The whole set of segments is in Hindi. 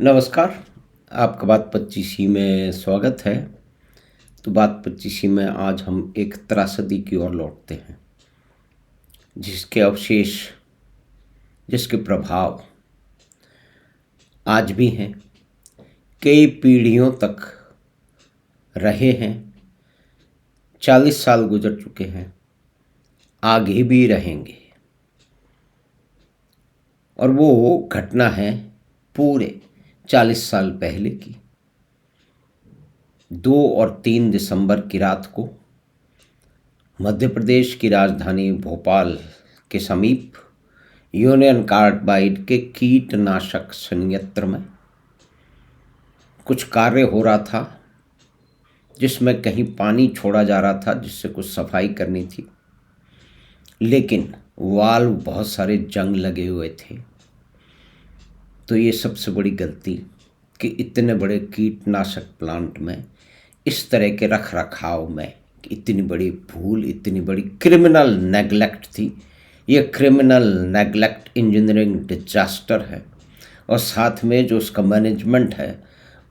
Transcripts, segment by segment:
नमस्कार, आपका बात पच्चीसी में स्वागत है। तो बात पच्चीसी में आज हम एक त्रासदी की ओर लौटते हैं, जिसके अवशेष, जिसके प्रभाव आज भी हैं, कई पीढ़ियों तक रहे हैं। 40 साल गुजर चुके हैं, आगे भी रहेंगे। और वो घटना है पूरे 40 साल पहले की। 2 और 3 दिसंबर की रात को मध्य प्रदेश की राजधानी भोपाल के समीप यूनियन कार्बाइड के कीटनाशक संयंत्र में कुछ कार्य हो रहा था, जिसमें कहीं पानी छोड़ा जा रहा था, जिससे कुछ सफाई करनी थी। लेकिन वाल्व बहुत सारे जंग लगे हुए थे। तो ये सबसे बड़ी गलती कि इतने बड़े कीटनाशक प्लांट में इस तरह के रख रखाव में इतनी बड़ी भूल, इतनी बड़ी क्रिमिनल नेगलेक्ट थी। ये क्रिमिनल नेगलेक्ट इंजीनियरिंग डिजास्टर है, और साथ में जो उसका मैनेजमेंट है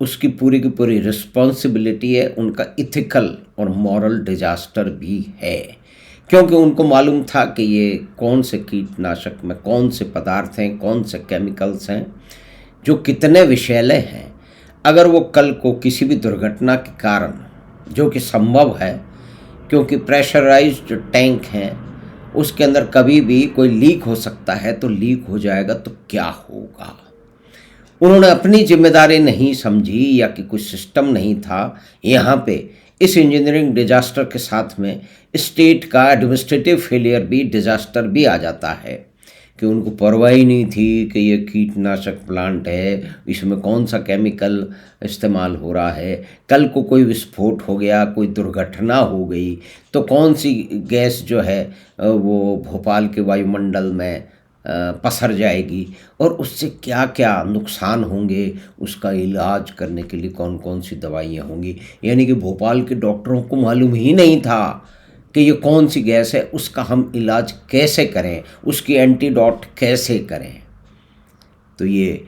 उसकी पूरी की पूरी रिस्पॉन्सिबिलिटी है, उनका इथिकल और मॉरल डिजास्टर भी है। क्योंकि उनको मालूम था कि ये कौन से कीटनाशक में कौन से पदार्थ हैं, कौन से केमिकल्स हैं, जो कितने विषैले हैं। अगर वो कल को किसी भी दुर्घटना के कारण, जो कि संभव है क्योंकि प्रेशराइज्ड टैंक हैं, उसके अंदर कभी भी कोई लीक हो सकता है, तो लीक हो जाएगा तो क्या होगा। उन्होंने अपनी जिम्मेदारी नहीं समझी, या कि कुछ सिस्टम नहीं था। यहाँ पे इस इंजीनियरिंग डिजास्टर के साथ में स्टेट का एडमिनिस्ट्रेटिव फेलियर भी डिजास्टर भी आ जाता है, कि उनको परवाह ही नहीं थी कि ये कीटनाशक प्लांट है, इसमें कौन सा केमिकल इस्तेमाल हो रहा है। कल को कोई विस्फोट हो गया, कोई दुर्घटना हो गई, तो कौन सी गैस जो है वो भोपाल के वायुमंडल में पसर जाएगी, और उससे क्या क्या नुकसान होंगे, उसका इलाज करने के लिए कौन कौन सी दवाइयाँ होंगी। यानी कि भोपाल के डॉक्टरों को मालूम ही नहीं था कि ये कौन सी गैस है, उसका हम इलाज कैसे करें, उसकी एंटीडोट कैसे करें। तो ये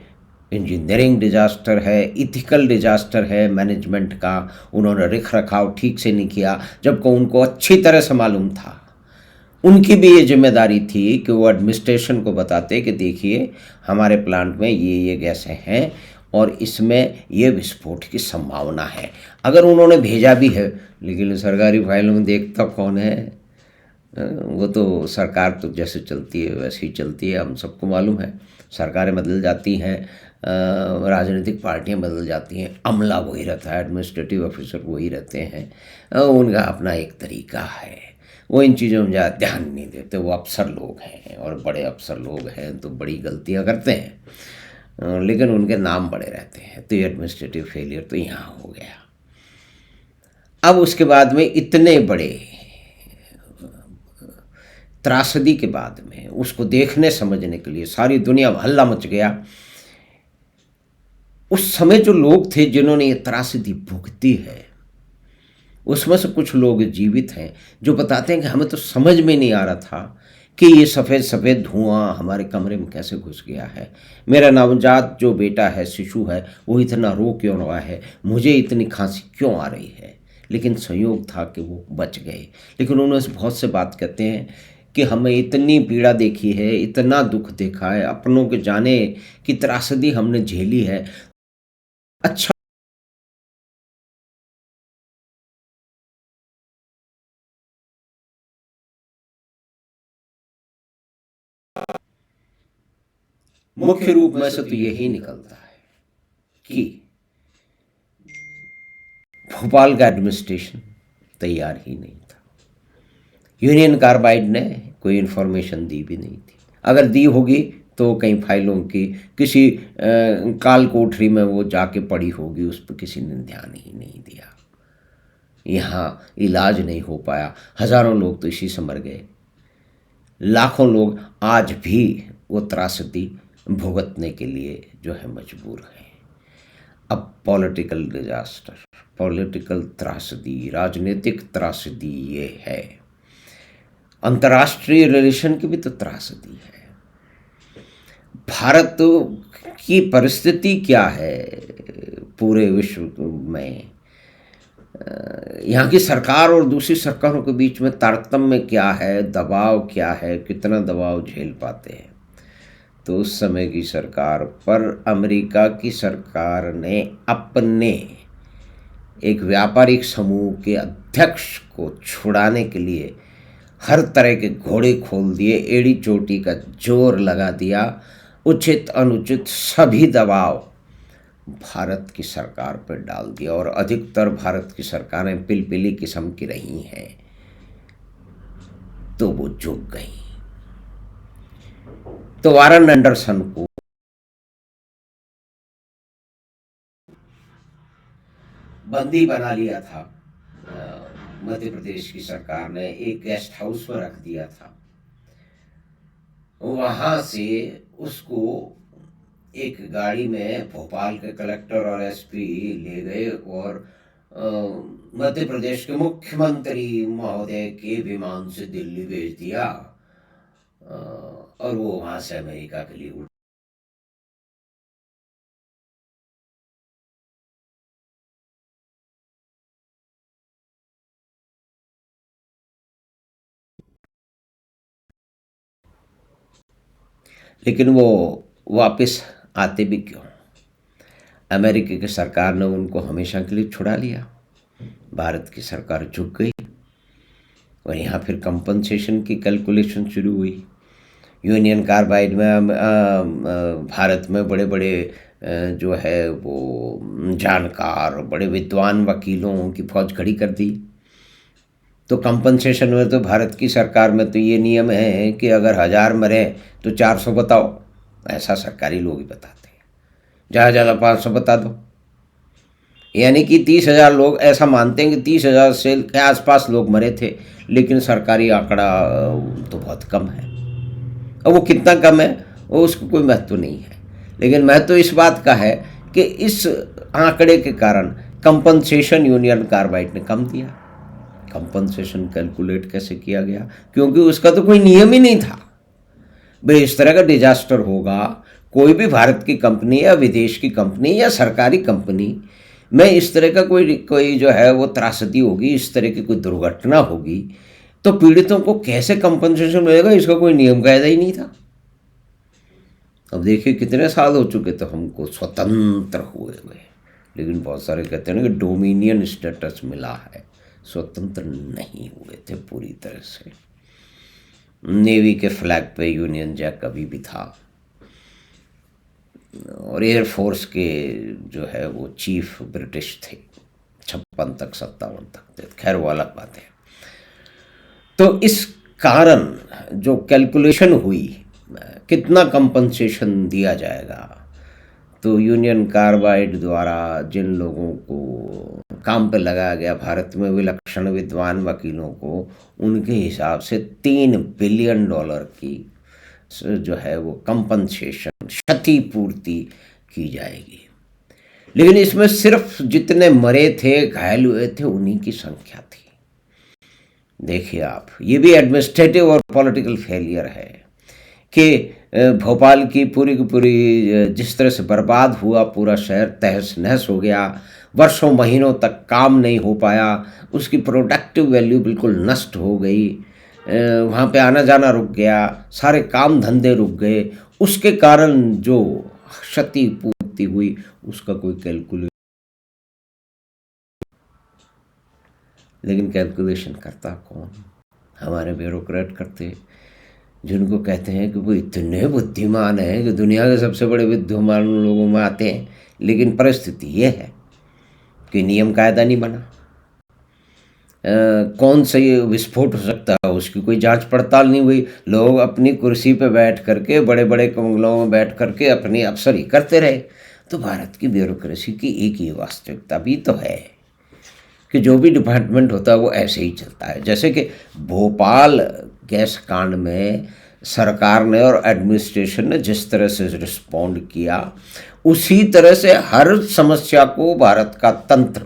इंजीनियरिंग डिजास्टर है, इथिकल डिजास्टर है मैनेजमेंट का। उन्होंने रख रखाव ठीक से नहीं किया, जबकि उनको अच्छी तरह से मालूम था। उनकी भी ये जिम्मेदारी थी कि वो एडमिनिस्ट्रेशन को बताते कि देखिए हमारे प्लांट में ये गैसें हैं और इसमें ये विस्फोट की संभावना है। अगर उन्होंने भेजा भी है, लेकिन सरकारी फाइलों में देखता कौन है। वो तो सरकार तो जैसे चलती है वैसे ही चलती है, हम सबको मालूम है। सरकारें बदल जाती हैं, राजनीतिक पार्टियां बदल जाती हैं, अमला वही रहता है, एडमिनिस्ट्रेटिव ऑफिसर वही रहते हैं। उनका अपना एक तरीका है, वो इन चीज़ों में ज़्यादा ध्यान नहीं देते। वो अफसर लोग हैं, और बड़े अफसर लोग हैं तो बड़ी गलतियां करते हैं, लेकिन उनके नाम बड़े रहते हैं। तो ये एडमिनिस्ट्रेटिव फेलियर तो यहाँ हो गया। अब उसके बाद में इतने बड़े त्रासदी के बाद में उसको देखने समझने के लिए सारी दुनिया में हल्ला मच गया। उस समय जो लोग थे जिन्होंने ये त्रासदी भुगती है, उसमें से कुछ लोग जीवित हैं जो बताते हैं कि हमें तो समझ में नहीं आ रहा था कि ये सफ़ेद सफ़ेद धुआं हमारे कमरे में कैसे घुस गया है। मेरा नवजात जो बेटा है, शिशु है, वो इतना रो क्यों रहा है, मुझे इतनी खांसी क्यों आ रही है। लेकिन संयोग था कि वो बच गए। लेकिन उन्होंने बहुत से बात कहते हैं कि हमें इतनी पीड़ा देखी है, इतना दुख देखा है, अपनों के जाने की त्रासदी हमने झेली है। अच्छा, मुख्य रूप में से तो यही निकलता है कि भोपाल का एडमिनिस्ट्रेशन तैयार ही नहीं था। यूनियन कार्बाइड ने कोई इन्फॉर्मेशन दी भी नहीं थी। अगर दी होगी तो कई फाइलों की किसी काल कोठरी में वो जाके पड़ी होगी, उस पर किसी ने ध्यान ही नहीं दिया। यहाँ इलाज नहीं हो पाया, हजारों लोग तो इसी से मर गए। लाखों लोग आज भी वो त्रासदी भुगतने के लिए जो है मजबूर हैं। अब पॉलिटिकल डिजास्टर, पॉलिटिकल त्रासदी, राजनीतिक त्रासदी ये है। अंतर्राष्ट्रीय रिलेशन की भी तो त्रासदी है। भारत की परिस्थिति क्या है पूरे विश्व में, यहाँ की सरकार और दूसरी सरकारों के बीच में तारतम्य क्या है, दबाव क्या है, कितना दबाव झेल पाते हैं। तो उस समय की सरकार पर अमेरिका की सरकार ने अपने एक व्यापारिक समूह के अध्यक्ष को छुड़ाने के लिए हर तरह के घोड़े खोल दिए, एड़ी चोटी का जोर लगा दिया, उचित अनुचित सभी दबाव भारत की सरकार पर डाल दिया और अधिकतर भारत की सरकारें पिलपिली किस्म की रही हैं, तो वो झुक गई। तो वारन एंडरसन को बंदी बना लिया था, मध्य प्रदेश की सरकार ने एक गेस्ट हाउस में रख दिया था। वहां से उसको एक गाड़ी में भोपाल के कलेक्टर और एसपी ले गए और मध्य प्रदेश के मुख्यमंत्री महोदय के विमान से दिल्ली भेज दिया और वो वहां से अमेरिका के लिए उड़। लेकिन वो वापस आते भी क्यों? अमेरिका की सरकार ने उनको हमेशा के लिए छुड़ा लिया, भारत की सरकार झुक गई और यहाँ फिर कंपनसेशन की कैलकुलेशन शुरू हुई। यूनियन कार्बाइड में भारत में बड़े बड़े जो है वो जानकार, बड़े विद्वान वकीलों की फौज खड़ी कर दी। तो कंपनसेशन में तो भारत की सरकार में तो ये नियम है कि अगर 1000 मरे तो 400 बताओ, ऐसा सरकारी लोग ही बताते हैं। ज़्यादा ज़्यादा 500 बता दो, यानी कि 30,000 लोग ऐसा मानते हैं कि 30,000 से के आसपास लोग मरे थे, लेकिन सरकारी आंकड़ा तो बहुत कम है। और वो कितना कम है वो उसको कोई महत्व नहीं है, लेकिन महत्व इस बात का है कि इस आंकड़े के कारण कंपनसेशन यूनियन कार्बाइड ने कम दिया। कंपनसेशन कैलकुलेट कैसे किया गया? क्योंकि उसका तो कोई नियम ही नहीं था। भाई इस तरह का डिजास्टर होगा, कोई भी भारत की कंपनी या विदेश की कंपनी या सरकारी कंपनी में इस तरह का कोई जो है वो त्रासदी होगी, इस तरह की कोई दुर्घटना होगी, तो पीड़ितों को कैसे कंपनसेशन मिलेगा, इसका कोई नियम कायदा ही नहीं था। अब देखिए कितने साल हो चुके थे हमको स्वतंत्र हुए हुए, लेकिन बहुत सारे कहते हैं ना कि डोमिनियन स्टेटस मिला है, स्वतंत्र नहीं हुए थे पूरी तरह से। नेवी के फ्लैग पे यूनियन जैक अभी भी था और एयरफोर्स के जो है वो चीफ ब्रिटिश थे, 56 तक 57 तक थे। खैर वो अलग बात है। तो इस कारण जो कैलकुलेशन हुई कितना कंपनसेशन दिया जाएगा, तो यूनियन कार्बाइड द्वारा जिन लोगों को काम पे लगाया गया भारत में, विलक्षण विद्वान वकीलों को, उनके हिसाब से $3 बिलियन की जो है वो कंपनसेशन, क्षतिपूर्ति की जाएगी। लेकिन इसमें सिर्फ जितने मरे थे, घायल हुए थे, उन्हीं की संख्या थी। देखिए आप, ये भी एडमिनिस्ट्रेटिव और पॉलिटिकल फेलियर है कि भोपाल की पूरी जिस तरह से बर्बाद हुआ, पूरा शहर तहस नहस हो गया, वर्षों महीनों तक काम नहीं हो पाया, उसकी प्रोडक्टिव वैल्यू बिल्कुल नष्ट हो गई, वहाँ पे आना जाना रुक गया, सारे काम धंधे रुक गए। उसके कारण जो क्षतिपूर्ति हुई उसका कोई कैलकुलेशन, लेकिन कैलकुलेशन करता कौन? हमारे ब्यूरोक्रेट करते, जिनको कहते हैं कि वो इतने बुद्धिमान हैं कि दुनिया के सबसे बड़े बुद्धिमान लोगों में आते हैं, लेकिन परिस्थिति ये है कि नियम कायदा नहीं बना। कौन सा ये विस्फोट हो सकता है उसकी कोई जांच पड़ताल नहीं हुई। लोग अपनी कुर्सी पे बैठ करके, बड़े बड़े बंगलों में बैठ करके अपनी अफसरी करते रहे। तो भारत की ब्यूरोक्रेसी की एक ही वास्तविकता भी तो है कि जो भी डिपार्टमेंट होता है वो ऐसे ही चलता है। जैसे कि भोपाल गैस कांड में सरकार ने और एडमिनिस्ट्रेशन ने जिस तरह से रिस्पॉन्ड किया, उसी तरह से हर समस्या को भारत का तंत्र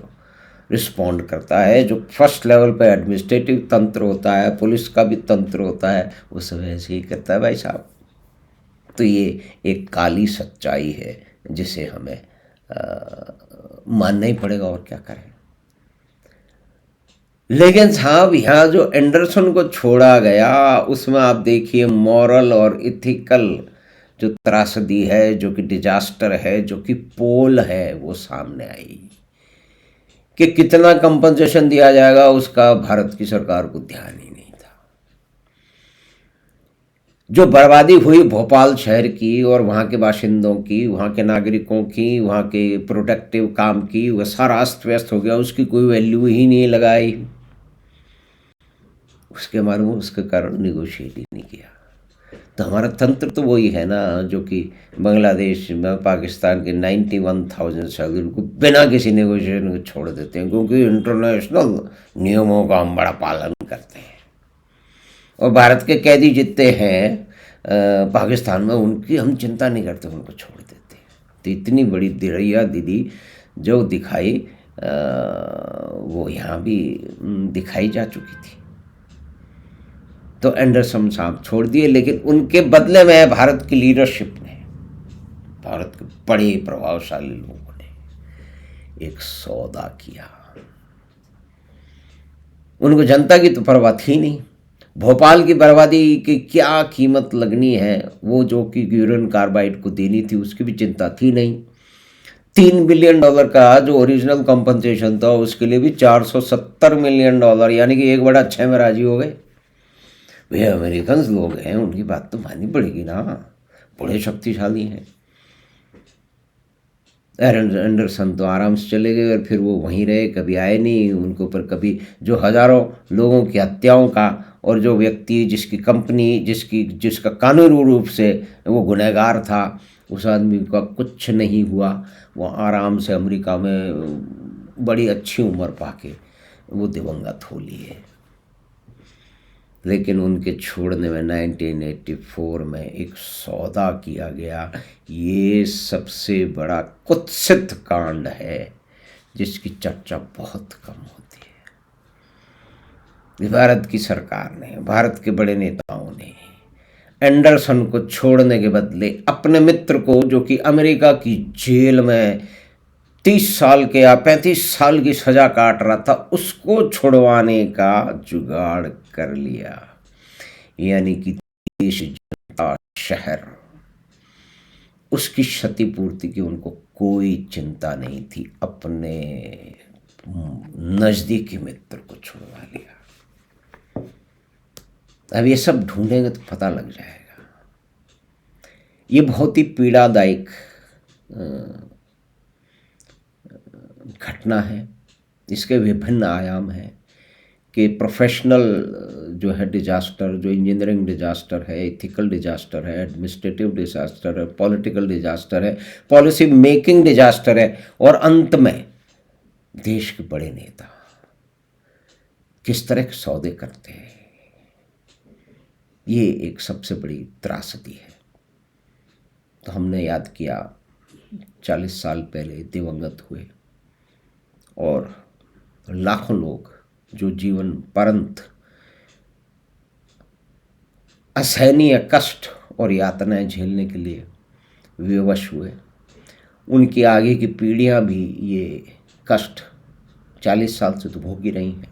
रिस्पॉन्ड करता है। जो फर्स्ट लेवल पे एडमिनिस्ट्रेटिव तंत्र होता है, पुलिस का भी तंत्र होता है, वो सब ऐसे ही करता है भाई साहब। तो ये एक काली सच्चाई है जिसे हमें मानना ही पड़ेगा, और क्या करें। लेकिन साहब यहाँ जो एंडरसन को छोड़ा गया उसमें आप देखिए मॉरल और इथिकल जो त्रासदी है, जो कि डिजास्टर है, जो कि पोल है, वो सामने आई कि कितना कंपनसेशन दिया जाएगा उसका भारत की सरकार को ध्यान ही नहीं था। जो बर्बादी हुई भोपाल शहर की और वहाँ के बाशिंदों की, वहाँ के नागरिकों की, वहाँ के प्रोडक्टिव काम की, वह सारा अस्त व्यस्त हो गया, उसकी कोई वैल्यू ही नहीं लगाई। उसके मालूम उसके कारण निगोशिएट ही नहीं किया। तो हमारा तंत्र तो वही है ना जो कि बांग्लादेश में पाकिस्तान के 91,000 शहीद उनको बिना किसी नेगोशिएशन के छोड़ देते हैं, क्योंकि इंटरनेशनल नियमों का हम बड़ा पालन करते हैं। और भारत के कैदी जितने हैं पाकिस्तान में, उनकी हम चिंता नहीं करते, उनको छोड़ देते हैं। तो इतनी बड़ी दिरैया दीदी जो दिखाई वो यहाँ भी दिखाई जा चुकी थी। तो एंडरसन साहब छोड़ दिए, लेकिन उनके बदले में भारत की लीडरशिप ने, भारत के बड़े प्रभावशाली लोगों ने एक सौदा किया। उनको जनता की तो परवाह थी नहीं। भोपाल की बर्बादी की क्या कीमत लगनी है, वो जो कि यूरेनियम कार्बाइड को देनी थी, उसकी भी चिंता थी नहीं। $3 बिलियन का जो ओरिजिनल कंपनसेशन था उसके लिए भी $470 मिलियन, यानी कि 1/6 में राजी हो गए। भैया अमेरिकन लोग हैं, उनकी बात तो माननी पड़ेगी ना, बड़े शक्तिशाली हैं। एंडरसन तो आराम से चले गए और फिर वो वहीं रहे, कभी आए नहीं। उनके ऊपर कभी जो हजारों लोगों की हत्याओं का, और जो व्यक्ति जिसकी कंपनी जिसका कानूनी रूप से वो गुनहगार था, उस आदमी का कुछ नहीं हुआ। वो आराम से अमेरिका में बड़ी अच्छी उम्र पाके वो दिवंगत हो लिए। लेकिन उनके छोड़ने में 1984 में एक सौदा किया गया। ये सबसे बड़ा कुत्सित कांड है जिसकी चर्चा बहुत कम होती है। भारत की सरकार ने, भारत के बड़े नेताओं ने एंडरसन को छोड़ने के बदले अपने मित्र को, जो कि अमेरिका की जेल में 30 साल के या 35 साल की सजा काट रहा था, उसको छुड़वाने का जुगाड़ कर लिया। यानी कि देश, जनता, शहर, उसकी क्षतिपूर्ति की उनको कोई चिंता नहीं थी। अपने नजदीकी मित्र को छुड़वा लिया। अब ये सब ढूंढेंगे तो पता लग जाएगा। ये बहुत ही पीड़ादायक घटना है। इसके विभिन्न आयाम हैं कि प्रोफेशनल जो है डिजास्टर, जो इंजीनियरिंग डिजास्टर है, इथिकल डिजास्टर है, एडमिनिस्ट्रेटिव डिजास्टर है, पॉलिटिकल डिजास्टर है, पॉलिसी मेकिंग डिजास्टर है, और अंत में देश के बड़े नेता किस तरह के सौदे करते हैं। ये एक सबसे बड़ी त्रासदी है। तो हमने याद किया 40 साल पहले दिवंगत हुए और लाखों लोग जो जीवन पर्यंत असहनीय कष्ट और यातनाएं झेलने के लिए विवश हुए, उनकी आगे की पीढ़ियां भी ये कष्ट 40 साल से तो भोग ही रही हैं।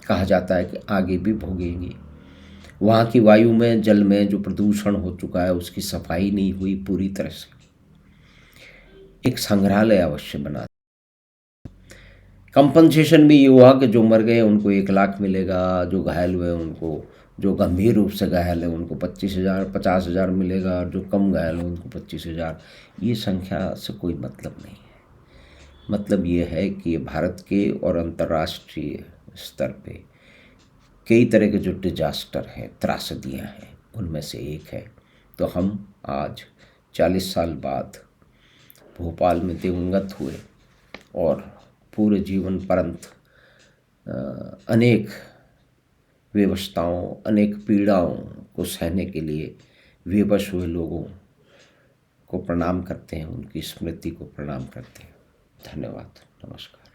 कहा जाता है कि आगे भी भोगेंगी। वहाँ की वायु में, जल में जो प्रदूषण हो चुका है, उसकी सफाई नहीं हुई पूरी तरह से। एक संग्रहालय अवश्य बना। कंपनसेशन भी ये हुआ कि जो मर गए उनको 1 लाख मिलेगा, जो घायल हुए उनको, जो गंभीर रूप से घायल है उनको 25,000 50,000 मिलेगा, और जो कम घायल है उनको 25,000। ये संख्या से कोई मतलब नहीं है। मतलब ये है कि ये भारत के और अंतर्राष्ट्रीय स्तर पे कई तरह के जो डिजास्टर हैं, त्रासदियाँ हैं, उनमें से एक है। तो हम आज 40 साल बाद भोपाल में दिवंगत हुए और पूरे जीवन पर्यंत अनेक विवशताओं, अनेक पीड़ाओं को सहने के लिए विवश हुए लोगों को प्रणाम करते हैं, उनकी स्मृति को प्रणाम करते हैं। धन्यवाद, नमस्कार।